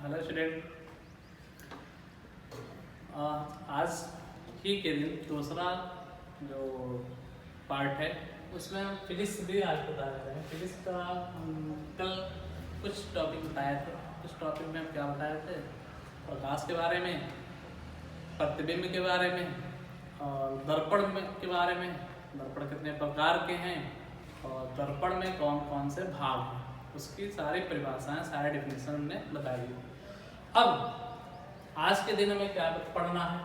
Hello student. आज ही के दिन दूसरा जो पार्ट है उसमें हम फिजिक्स भी आज बता रहे हैं। फिजिक्स का कल कुछ टॉपिक बताए थे। कुछ टॉपिक में हम क्या बताए थे? प्रकाश के बारे में, प्रतिबिंब के बारे में और दर्पण के बारे में। दर्पण कितने प्रकार के हैं और दर्पण में कौन कौन से भाग हैं, उसकी सारी परिभाषाएं, सारे डेफिनेशन हमने बताई। अब आज के दिन में क्या पढ़ना है?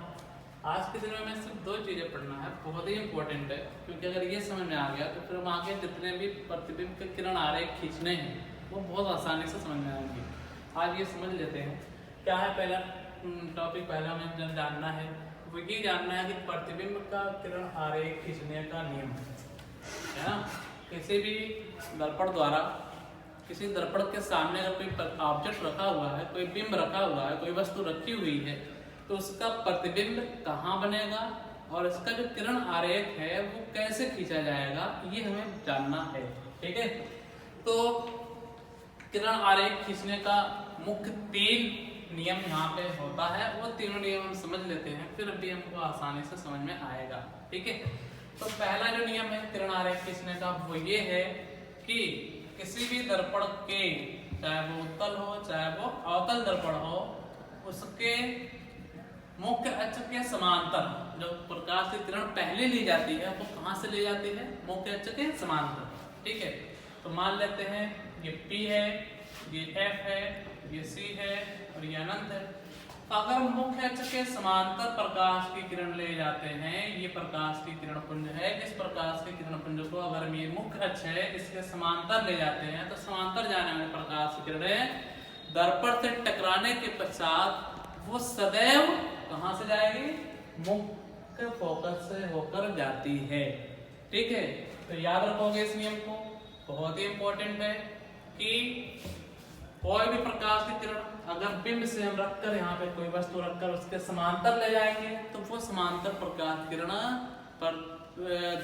आज के दिन में सिर्फ दो चीज़ें पढ़ना है, बहुत ही इंपॉर्टेंट है, क्योंकि अगर ये समझ में आ गया तो फिर हम आगे जितने भी प्रतिबिंब के किरण आरेख खींचने हैं वो बहुत आसानी से समझ में आएंगे। आज ये समझ लेते हैं क्या है। पहला टॉपिक पहला हमें जानना है, वो ये जानना है कि प्रतिबिंब का किरण आरेख खींचने का नियम है ना। किसी भी दर्पण द्वारा, किसी दर्पण के सामने अगर कोई ऑब्जेक्ट रखा हुआ है, कोई बिंब रखा हुआ है, कोई वस्तु रखी हुई है, तो उसका प्रतिबिंब कहाँ बनेगा और इसका जो किरण आरेख है वो कैसे खींचा जाएगा, ये हमें जानना है। ठीक है, तो किरण आरेख खींचने का मुख्य 3 नियम यहाँ पे होता है। वो तीनों नियम हम समझ लेते हैं, फिर भी हमको आसानी से समझ में आएगा। ठीक है, तो पहला जो नियम है किरण आरेख खींचने का वो ये है कि किसी भी दर्पण के, चाहे वो उत्तल हो चाहे वो अवतल दर्पण हो, उसके मुख्य अक्ष के समांतर जो प्रकाश की किरण पहले ली जाती है वो कहाँ से ली जाती है? मुख्य अक्ष के समांतर। ठीक है, तो मान लेते हैं ये P है, ये F है, ये C है और ये अनंत है। अगर मुख्य अक्ष के समांतर प्रकाश की किरण ले जाते हैं, ये प्रकाश की किरण पुंज है, इस प्रकाश के किरण पुंज को अगर ये मुख्य अक्ष है इसके समांतर ले जाते हैं, तो समांतर जाने वाले प्रकाश की किरणें दर्पण से टकराने के पश्चात वो सदैव कहाँ से जाएगी? मुख्य फोकस से होकर जाती है। ठीक है, तो याद रखोगे इस नियम को, बहुत ही इंपॉर्टेंट है कि कोई भी प्रकाश की किरण अगर बिंब से हम रखकर, यहाँ पे कोई वस्तु रखकर उसके समांतर ले जाएंगे तो वो समांतर प्रकाश किरण पर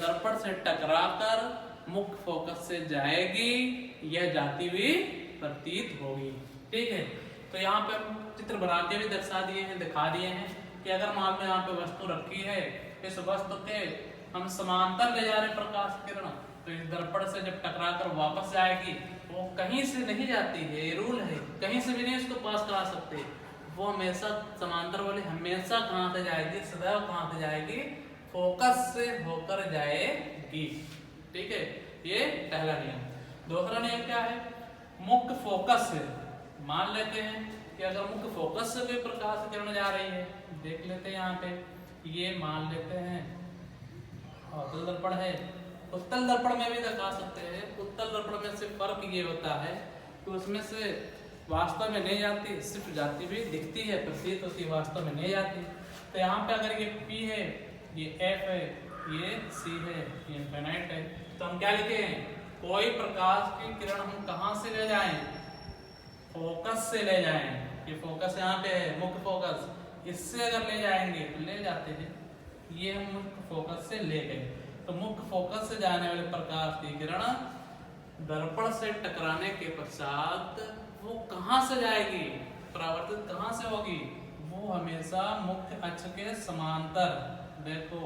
दर्पण से टकराकर मुख्य फोकस से जाएगी या जाती हुई प्रतीत होगी। ठीक है, तो यहाँ पे चित्र बना के भी दर्शा दिए हैं, दिखा दिए हैं कि अगर मान लो यहाँ पे वस्तु रखी है, इस वस्तु के हम समांतर ले जा रहे प्रकाश किरण, तो इस दर्पण से जब टकरा कर वापस जाएगी वो कहीं से नहीं जाती है, ये रूल है, कहीं से भी नहीं उसको पास करा सकते। वो हमेशा समांतर वाली हमेशा कहाँ से जाएगी? सदैव कहाँ से जाएगी? फोकस से होकर जाएगी। ठीक है, ये पहला नियम। दूसरा नियम क्या है? मुख्य फोकस से, मान लेते हैं कि अगर मुख्य फोकस से कोई प्रकाश किरण जा रही है, देख लेते हैं यहाँ पे, ये मान लेते हैं अवतल दर्पण है। उत्तल दर्पण में भी दिखा सकते हैं। उत्तल दर्पण में से फर्क ये होता है कि उसमें से वास्तव में नहीं जाती, सिर्फ जाती हुई दिखती है, प्रतीत होती, वास्तव में नहीं जाती। तो यहाँ पे अगर ये P है, ये F है, ये C है, ये इनफिनिट है, तो हम क्या लिखे हैं? कोई प्रकाश की किरण हम कहाँ से ले जाएं? फोकस से ले जाएं। ये फोकस यहाँ पे है, मुख्य फोकस, इससे अगर ले जाएंगे तो ले जाते हैं, ये हम मुख्य फोकस से ले गए। तो मुख्य फोकस से जाने वाले प्रकाश की किरण दर्पण से टकराने के पश्चात वो कहाँ से जाएगी? परावर्तित कहाँ से होगी? वो हमेशा मुख्य अक्ष के समांतर, देखो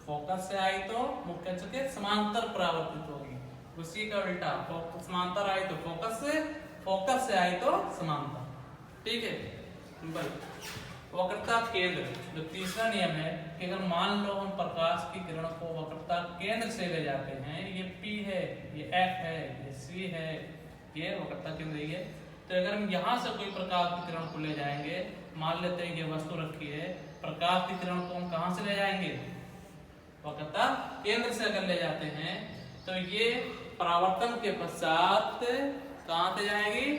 फोकस से आई तो मुख्य अक्ष के समांतर परावर्तित होगी, उसी का उल्टा, समांतर आई तो फोकस से, फोकस से आई तो समांतर। ठीक है, बल वक्रता केंद्र, जो तीसरा नियम है कि अगर मान लो हम प्रकाश की किरण को वक्रता केंद्र से ले जाते हैं, ये P है, ये F है, ये C है, ये वक्रता केंद्र है, तो अगर हम यहाँ से कोई प्रकाश की किरण को ले जाएंगे, मान लेते हैं ये वस्तु रखी है, प्रकाश की किरण को हम कहाँ से ले जाएंगे? वक्रता केंद्र से अगर ले जाते हैं तो ये परावर्तन के पश्चात कहाँ से जाएगी?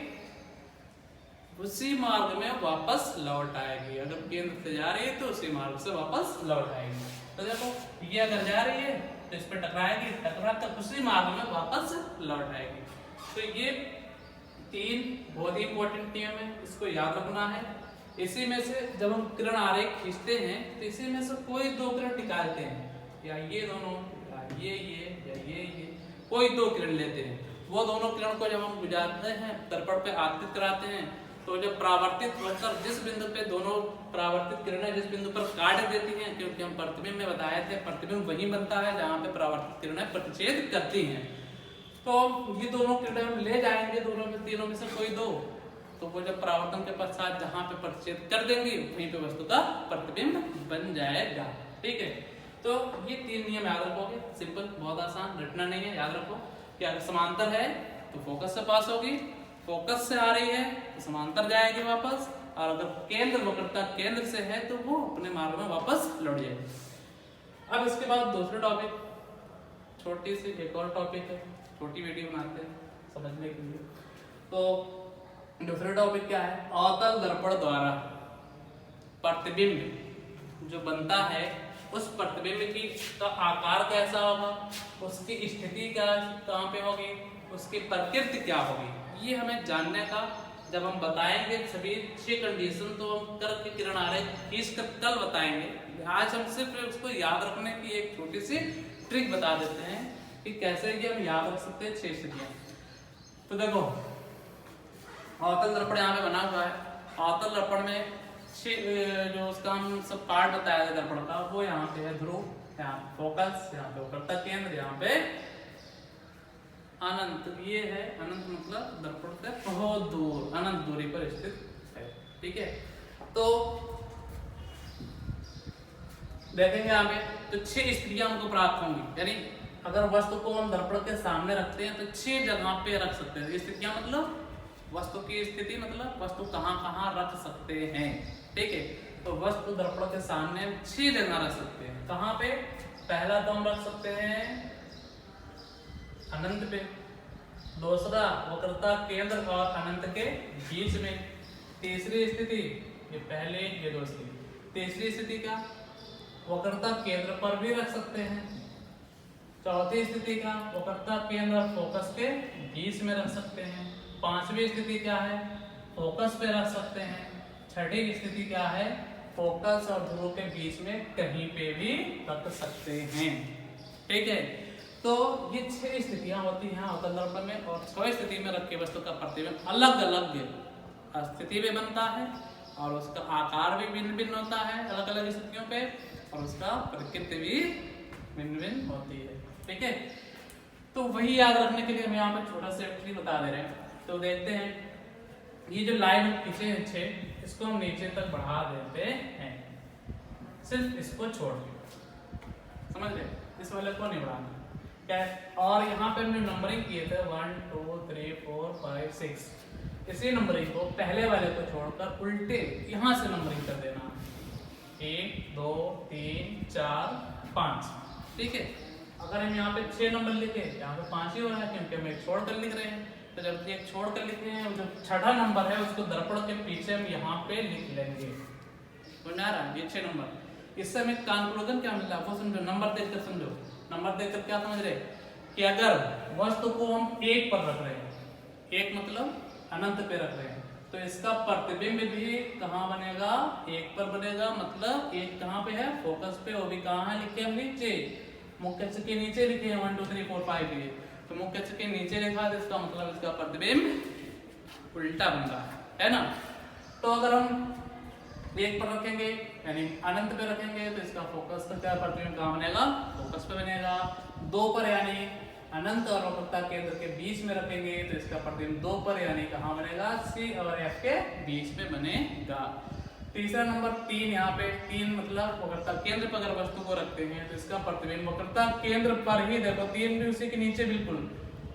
उसी मार्ग में वापस लौट आएगी। अगर केंद्र से जा रही है तो उसी मार्ग से वापस लौट आएगी। तो देखो ये अगर जा रही है तो इस पर टकराएगी, टकरा कर उसी मार्ग में वापस लौट आएगी। तो ये 3 बहुत ही इंपॉर्टेंट नियम है, इसको याद रखना है। इसी में से जब हम किरण आरेख खींचते हैं तो इसी में से कोई 2 किरण निकालते हैं, या ये दोनों, या ये कोई 2 किरण लेते हैं। वो दोनों किरण को जब हम गुजारते हैं, दर्पण पे आपतित कराते हैं, तो तो जब परावर्तित होकर जिस बिंदु पे दोनों परावर्तित किरणें जिस बिंदु पर काट देती हैं, क्योंकि हम प्रतिबिंब में बताए थे प्रतिबिंब वही बनता है जहाँ पे परावर्तित किरणें प्रतिच्छेद करती हैं। तो ये दोनों किरणें हम ले जाएंगे दोनों में तीनों में से कोई दो, तो वो जब परावर्तन के पश्चात जहाँ पे प्रतिच्छेद कर देंगी वहीं पे वस्तु का प्रतिबिंब बन जाएगा। ठीक है, तो ये 3 नियम याद रखोगे, सिंपल, बहुत आसान, रटना नहीं है, याद रखो कि अगर समांतर है तो फोकस से पास होगी, फोकस से आ रही है तो समांतर जाएगी वापस, और अगर केंद्र वक्रता केंद्र से है तो वो अपने मार्ग में वापस लौट जाएगी। अब इसके बाद दूसरा टॉपिक, छोटी सी एक और टॉपिक है, छोटी वीडियो बनाते हैं समझने के लिए। तो दूसरा टॉपिक क्या है, अवतल दर्पण द्वारा प्रतिबिंब जो बनता है उस प्रतिबिंब की का आकार कैसा होगा, उसकी स्थिति क्या कहाँ पे होगी, उसकी प्रकृति क्या होगी, ये हमें जानने का जब हम बताएंगे सभी 6 कंडीशन तो हम करके किरण आरेख खींच कर कल बताएंगे। आज हम सिर्फ उसको याद रखने की एक छोटी सी ट्रिक बता देते हैं कि कैसे ये हम याद रख सकते हैं 6 स्थितियां। तो देखो अवतल दर्पण यहाँ पे बना हुआ है, अवतल दर्पण में जो उसका हम सब पार्ट बताया था दर्पण का, वो यहाँ पे है ध्रुव, यहाँ फोकस, यहाँ पे वक्रता केंद्र, यहाँ पे अनंत, ये है अनंत मतलब दर्पण से बहुत दूर, अनंत दूरी पर स्थित है। ठीक है, तो देखेंगे यहाँ पे तो 6 स्थितियां हमको प्राप्त होंगी, यानी अगर वस्तु को हम दर्पण के सामने रखते हैं तो 6 जगह पे रख सकते हैं। स्थितियां मतलब वस्तु की स्थिति, मतलब वस्तु कहाँ कहाँ रख सकते हैं। ठीक है, तो वस्तु दर्पण के सामने 6 जगह रख सकते हैं। कहाँ पे, पहला तो हम रख सकते हैं अनंत पे, दूसरा वक्रता केंद्र और अनंत के बीच में, तीसरी स्थिति ये पहले ये दूसरी, तीसरी स्थिति का वक्रता केंद्र पर भी रख सकते हैं, चौथी स्थिति का वक्रता केंद्र और फोकस के बीच में रख सकते हैं, पांचवी स्थिति क्या है, फोकस पे रख सकते हैं, छठी स्थिति क्या है, फोकस और ध्रुव के बीच में कहीं पे भी रख सकते हैं। ठीक है, तो ये 6 स्थितियां होती हैं अवतल दर्पण में, और 6 स्थिति में रख के वस्तु का प्रतिबिंब अलग अलग स्थिति में बनता है, और उसका आकार भी भिन्न भिन्न होता है अलग अलग स्थितियों पे, और उसका प्रकृति भी भिन्न भिन्न होती है। ठीक है, तो वही याद रखने के लिए हम यहाँ पर छोटा सा ट्रिक बता दे रहे हैं। तो देखते हैं, ये जो लाइन पीछे है इसको हम नीचे तक बढ़ा देते हैं, सिर्फ इसको छोड़ के, समझ रहे, इस वाले को नहीं बढ़ाना क्या। और यहाँ पे हमने नंबरिंग किए थे 1 2 3 4 5 6, इसी नंबरिंग को पहले वाले को छोड़कर उल्टे यहाँ से नंबरिंग कर देना, 1 2 3 4 5। ठीक है, अगर हम यहाँ पे 6 नंबर लिखे, यहाँ पे 5 ही हो रहा है क्योंकि हम एक छोड़ कर लिख रहे हैं। तो जब ये छोड़ कर लिखे हैं, जो छठा नंबर है उसको दर्पण के पीछे हम यहाँ पे लिख लेंगे, तो ना रहा ये 6 नंबर। इससे हमें कंक्लूजन क्या मिला वो समझो, नंबर देखकर समझो, नंबर देखकर क्या समझ रहे कि अगर वस्तु को हम 1 पर रख रहे हैं, 1 मतलब अनंत पे रख रहे हैं, तो इसका प्रतिबिंब भी कहाँ बनेगा, 1 पर बनेगा। मतलब 1 कहाँ पे है, फोकस पे, वो भी कहाँ है, लिखे हम नीचे, मुख्य अक्ष के नीचे लिखे हैं 1 2 3 4 5 ये, तो मुख्य अक्ष के नीचे लिखा है, इसका मतलब इसका प्रतिबिंब उल्टा बन रहा है ना। तो अगर हम 1 पर रखेंगे यानी अनंत पे रखेंगे तो इसका फोकस का क्या प्रतिबिंब कहाँ बनेगा, फोकस पे बनेगा। 2 पर यानी अनंत और वक्रता केंद्र के बीच में रखेंगे तो इसका प्रतिबिंब 2 पर यानी कहाँ बनेगा, C और F के बीच में बनेगा। तीसरा नंबर 3, यहाँ पे 3 मतलब वक्रता केंद्र पर अगर वस्तु को रखते हैं तो इसका प्रतिबिंब वक्रता केंद्र पर ही, देखो 3 भी उसी के नीचे बिल्कुल,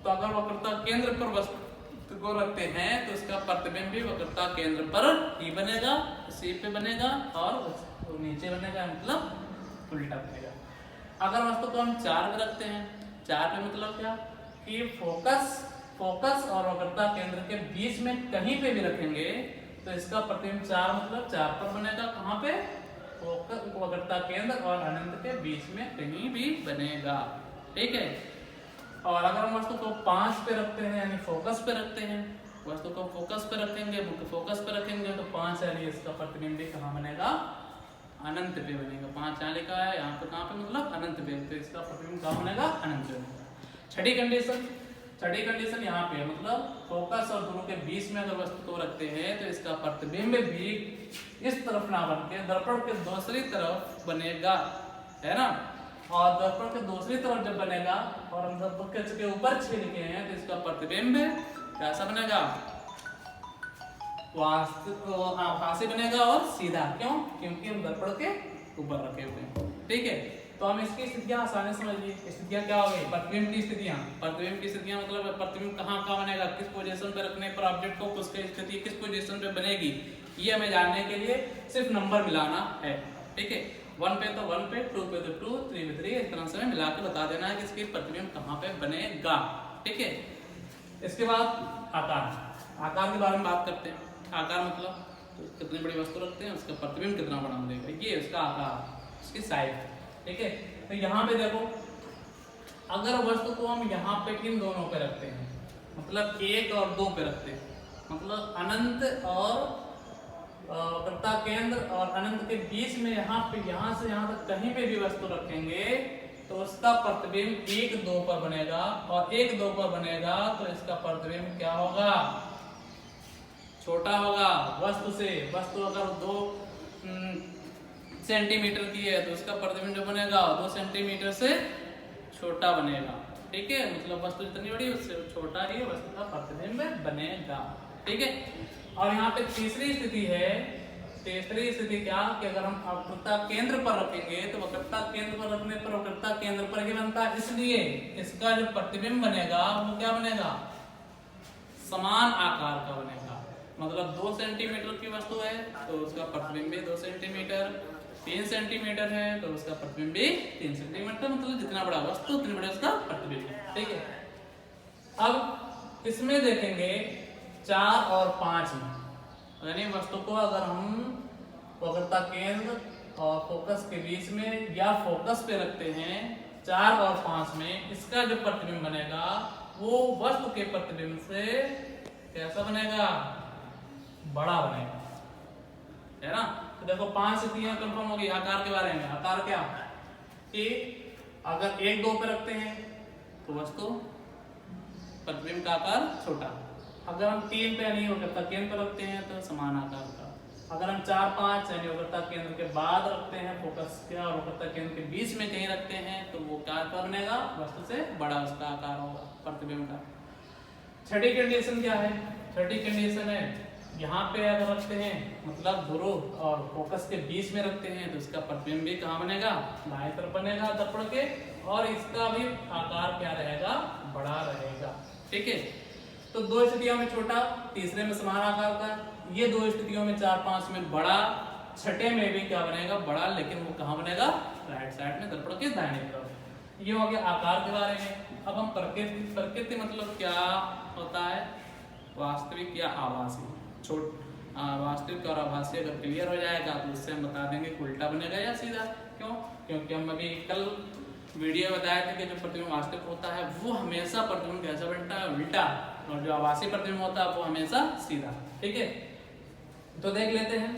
तो अगर वक्रता केंद्र पर वस्तु को रखते हैं तो इसका प्रतिबिंब भी वक्रता केंद्र पर ही बनेगा, C पे बनेगा, और नीचे बनेगा, मतलब उल्टा बनेगा। अगर वस्तु को हम 4 पे रखते हैं, 4 पे मतलब क्या कि फोकस और वक्रता केंद्र के बीच में कहीं पे भी रखेंगे तो इसका प्रतिबिंब 4 मतलब 4 पर बनेगा, कहाँ पे, फोकस वक्रता केंद्र और अनंत के बीच में कहीं भी बनेगा। ठीक है, और अगर हम वस्तु को 5 पे रखते हैं यानी फोकस पे रखते हैं, वस्तु को फोकस पे रखेंगे, मुख्य फोकस पे रखेंगे तो 5 यानी इसका प्रतिबिंब भी कहाँ बनेगा, अनंत पे बनेगा। 5 यहाँ लिखा है, यहाँ पे कहाँ पे मतलब अनंत पे, तो इसका प्रतिबिंब कहाँ बनेगा, अनंत पे बनेगा। छठी कंडीशन, छठी कंडीशन यहाँ पे है, मतलब फोकस और ध्रुव के बीच में अगर वस्तु को रखते हैं तो इसका प्रतिबिंब भी इस तरफ ना बन के दर्पण के दूसरी तरफ बनेगा, है ना। और दर्पण के दूसरी तरफ जब बनेगा और हम दर्पण के ऊपर छेद किए हैं तो इसका प्रतिबिंब कैसा बनेगा, आभासी बनेगा और सीधा। क्यों? क्योंकि हम दर्पण के ऊपर रखे हुए हैं, ठीक है। तो हम इसकी स्थितियां आसानी से समझ लीजिए। स्थितियां क्या हो गई, प्रतिबिंब की स्थितियां। प्रतिबिंब की स्थितियां मतलब प्रतिबिंब कहाँ कहाँ बनेगा, किस पोजीशन पे रखने पर ऑब्जेक्ट को उसकी स्थिति किस पोजीशन पे बनेगी, ये हमें जानने के लिए सिर्फ नंबर मिलाना है, ठीक है। 1 पे तो 1 पे, 2 पे तो 2, 3 पे 3, इस तरह से हमें मिला के बता देना है कि इसकी प्रतिबिंब कहाँ पे बनेगा, ठीक है। इसके बाद आकार के बारे में बात करते हैं। आकार मतलब तो कितनी बड़ी वस्तु रखते हैं उसका प्रतिबिंब कितना बड़ा बनेगा, ये उसका आकार, उसकी साइज, ठीक है। तो यहाँ पे देखो, अगर वस्तु को हम यहाँ पे इन दोनों पे रखते हैं, मतलब 1 और 2 पे रखते हैं, मतलब अनंत और वक्रता केंद्र और अनंत के बीच में यहाँ पे, यहाँ से यहाँ तक कहीं पे भी वस्तु रखेंगे तो उसका प्रतिबिंब 1, 2 पर बनेगा। और 1, 2 पर बनेगा तो इसका प्रतिबिंब क्या होगा, छोटा होगा वस्तु से। वस्तु अगर 2 सेंटीमीटर की है तो उसका प्रतिबिंब जो बनेगा 2 सेंटीमीटर से छोटा बनेगा, ठीक है। मतलब वस्तु जितनी बड़ी उससे छोटा ही वस्तु का प्रतिबिंब बनेगा, ठीक है। और यहाँ पे तीसरी स्थिति है। तीसरी स्थिति क्या कि अगर हम वक्रता केंद्र पर रखेंगे तो वक्रता केंद्र पर रखने पर वक्रता केंद्र पर ही बनता है, इसलिए इसका जो प्रतिबिंब बनेगा वो क्या बनेगा, समान आकार का बनेगा। मतलब 2 सेंटीमीटर की वस्तु है तो उसका प्रतिबिंब भी 2 सेंटीमीटर, 3 सेंटीमीटर है तो उसका प्रतिबिंब भी 3 सेंटीमीटर, मतलब जितना बड़ा वस्तु उतनी बड़ा उसका प्रतिबिंब, ठीक है। अब इसमें देखेंगे 4 और 5 में, यानी वस्तु को अगर हम वक्रता केंद्र और फोकस के बीच में या फोकस पे रखते हैं 4 और 5 में, इसका जो प्रतिबिंब बनेगा वो वस्तु के प्रतिबिंब से कैसा बनेगा, बड़ा बनेगा, है ना। तो देखो 5 स्थितियां कंफर्म हो गई। आकार के बारे में, आकार क्या कि अगर 1, 2 पे रखते हैं तो वस्तु प्रतिबिंब का आकार छोटा, अगर हम 3 पे यानी वक्रता केंद्र पर रखते हैं तो समान आकार का, अगर हम 4, 5 यानी वक्रता केंद्र के बाद रखते हैं फोकस के और वक्रता केंद्र के बीच में कहीं रखते हैं तो वो क्या बनेगा, वस्तु से बड़ा उसका आकार होगा प्रतिबिंब का। छठी कंडीशन क्या है, छठी कंडीशन है यहाँ पे अगर रखते हैं मतलब ध्रुव और फोकस के बीच में रखते हैं तो इसका प्रतिबिंब भी कहाँ बनेगा, दाएं तरफ बनेगा दर्पण के, और इसका भी आकार क्या रहेगा, बड़ा रहेगा, ठीक है। तो 2 स्थितियों में छोटा, तीसरे में समान आकार का, ये 2 स्थितियों में 4, 5 में बड़ा, छठे में भी क्या बनेगा, बड़ा, लेकिन वो कहाँ बनेगा, राइट साइड में दर्पण के दाहिने तरफ। ये हो गया आकार के बारे में। अब हम प्रकृति मतलब क्या होता है, वास्तविक या आभासी। वास्तविक और आभासी अगर क्लियर हो जाएगा तो उससे हम बता देंगे कि उल्टा बनेगा या सीधा। क्यों? क्योंकि हम अभी कल वीडियो बताए थे कि जो प्रतिबिंब वास्तविक होता है वो हमेशा प्रतिबिंब कैसा बनता है, उल्टा, और जो आभासी प्रतिबिंब होता है वो हमेशा सीधा, ठीक है। तो देख लेते हैं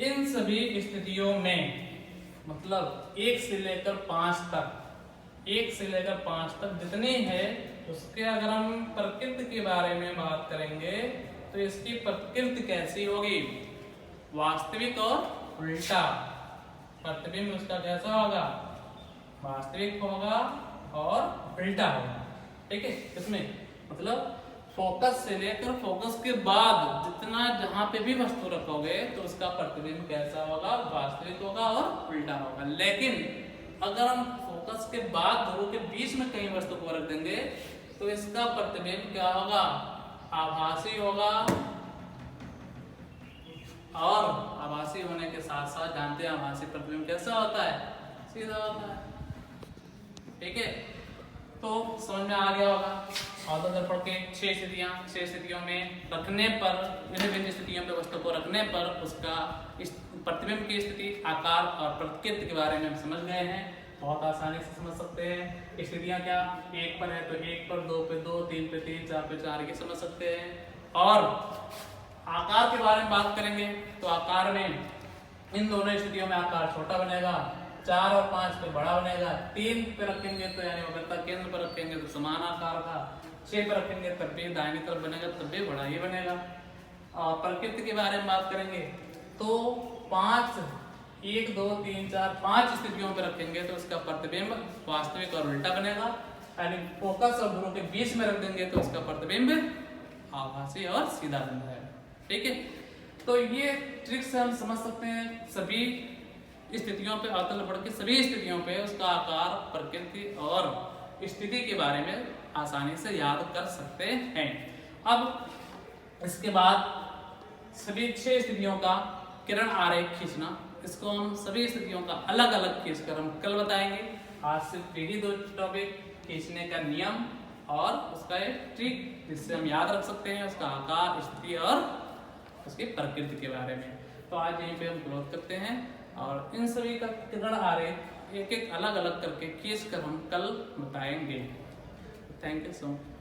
इन सभी स्थितियों में, मतलब 1 से लेकर 5 तक, 1 से लेकर 5 तक जितनी है उसके अगर हम प्रकृति के बारे में बात करेंगे तो इसकी प्रकृति कैसी होगी, वास्तविक और उल्टा। प्रतिबिंब उसका कैसा होगा, वास्तविक होगा और उल्टा होगा, ठीक है। इसमें मतलब फोकस से लेकर फोकस के बाद जितना जहां पे भी वस्तु रखोगे तो उसका प्रतिबिंब कैसा होगा, वास्तविक होगा और उल्टा होगा। लेकिन अगर हम फोकस के बाद ध्रुव के बीच में कहीं वस्तु को रख देंगे तो इसका प्रतिबिंब क्या होगा, आभासी होगा, और आभासी होने के साथ साथ जानते हैं आभासी प्रतिबिंब कैसा होता है, सीधा होता है, ठीक है। तो समझ में आ गया होगा। और दर्पण के 6 स्थितियां, 6 स्थितियों में रखने पर, विभिन्न स्थितियों पे वस्तु को रखने पर उसका इस प्रतिबिंब की स्थिति, आकार और प्रकृति के बारे में हम समझ गए हैं, बहुत आसानी से समझ सकते हैं। स्थितियां क्या, 1 पर है तो 1 पर, 2 पे 2, 3 पे 3, 4 पे 4 ये समझ सकते हैं। और आकार के बारे में बात करेंगे तो आकार में इन दोनों स्थितियों में आकार छोटा बनेगा, 4 और 5 पे बड़ा बनेगा, 3 पे रखेंगे तो यानी वक्रता केंद्र पर रखेंगे तो समान आकार का, 6 पे रखेंगे तब भी दाहिनी तरफ बनेगा, तब भी बड़ा ही बनेगा। और प्रकृति के बारे में बात करेंगे तो 5 1 2 3 4 5 स्थितियों पे रखेंगे तो उसका प्रतिबिंब वास्तविक और उल्टा बनेगा, यानी फोकस और ध्रुव के बीच में रख देंगे तो उसका प्रतिबिंब आभासी और सीधा बन जाएगा। ठीक है, तो ये ट्रिक से हम समझ सकते हैं सभी स्थितियों पे, अवतल दर्पण की सभी स्थितियों पे उसका आकार, प्रकृति और स्थिति के बारे में आसानी से याद कर सकते हैं। अब इसके बाद सभी 6 स्थितियों का किरण आरेख खींचना, इसको हम सभी स्थितियों का अलग अलग खींचकर हम कल बताएंगे। आज सिर्फ यही 2 टॉपिक, खींचने का नियम और उसका एक ट्रिक जिससे हम याद रख सकते हैं उसका आकार, स्थिति और उसकी प्रकृति के बारे में। तो आज यहीं पे हम क्लोज करते हैं और इन सभी का किरण आरेख एक एक अलग अलग करके खींच कर हम कल बताएंगे। Thank you so much.